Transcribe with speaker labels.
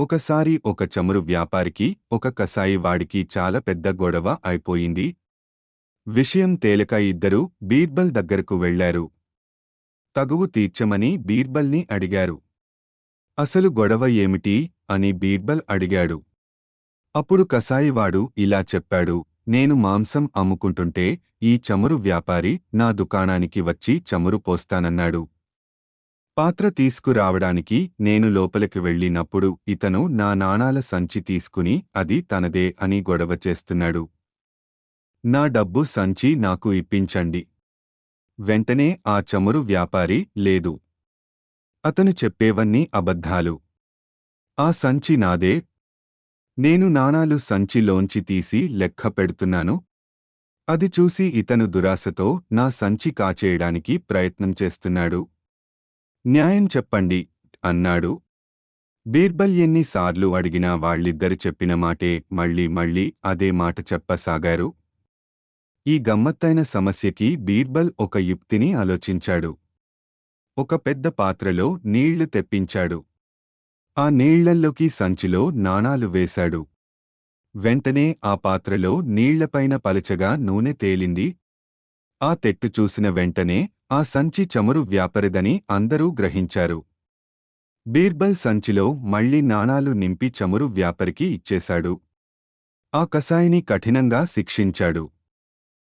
Speaker 1: ఒకసారి ఒక చమురు వ్యాపారికి ఒక కసాయి వాడికి చాలా పెద్ద గొడవ అయిపోయింది. విషయం తేలక ఇద్దరూ బీర్బల్ దగ్గరకు వెళ్లారు. తగువు తీర్చమని బీర్బల్ని అడిగారు. అసలు గొడవ ఏమిటి అని బీర్బల్ అడిగాడు. అప్పుడు కసాయివాడు ఇలా చెప్పాడు, నేను మాంసం అమ్ముకుంటుంటే ఈ చమురు వ్యాపారి నా దుకాణానికి వచ్చి చమురు పోస్తానన్నాడు. పాత్ర తీసుకురావడానికి నేను లోపలికి వెళ్ళినప్పుడు ఇతను నా నాణాల సంచి తీసుకుని అది తనదే అని గొడవ చేస్తున్నాడు. నా డబ్బు సంచి నాకు ఇప్పించండి. వెంటనే ఆ చమురు వ్యాపారి, లేదు, అతను చెప్పేవన్నీ అబద్ధాలు. ఆ సంచి నాదే. నేను నాణాలు సంచిలోంచి తీసి లెక్క పెడుతున్నాను. అది చూసి ఇతను దురాశతో నా సంచి కాచేయడానికి ప్రయత్నం చేస్తున్నాడు. న్యాయం చెప్పండి అన్నాడు. బీర్బల్ ఎన్నిసార్లు అడిగినా వాళ్ళిద్దరు చెప్పిన మాటే మళ్ళీ మళ్ళీ అదే మాట చెప్పసాగారు. ఈ గమ్మత్తైన సమస్యకి బీర్బల్ ఒక యుక్తిని ఆలోచించాడు. ఒక పెద్ద పాత్రలో నీళ్లు తెప్పించాడు. ఆ నీళ్లల్లోకి సంచిలో నాణాలు వేశాడు. వెంటనే ఆ పాత్రలో నీళ్లపైన పలచగా నూనె తేలింది. ఆ తెట్టు చూసిన వెంటనే ఆ సంచి చమురు వ్యాపారిదని అందరూ గ్రహించారు. బీర్బల్ సంచిలో మళ్లీ నాణాలు నింపి చమురు వ్యాపారికి ఇచ్చేశాడు. ఆ కసాయిని కఠినంగా శిక్షించాడు.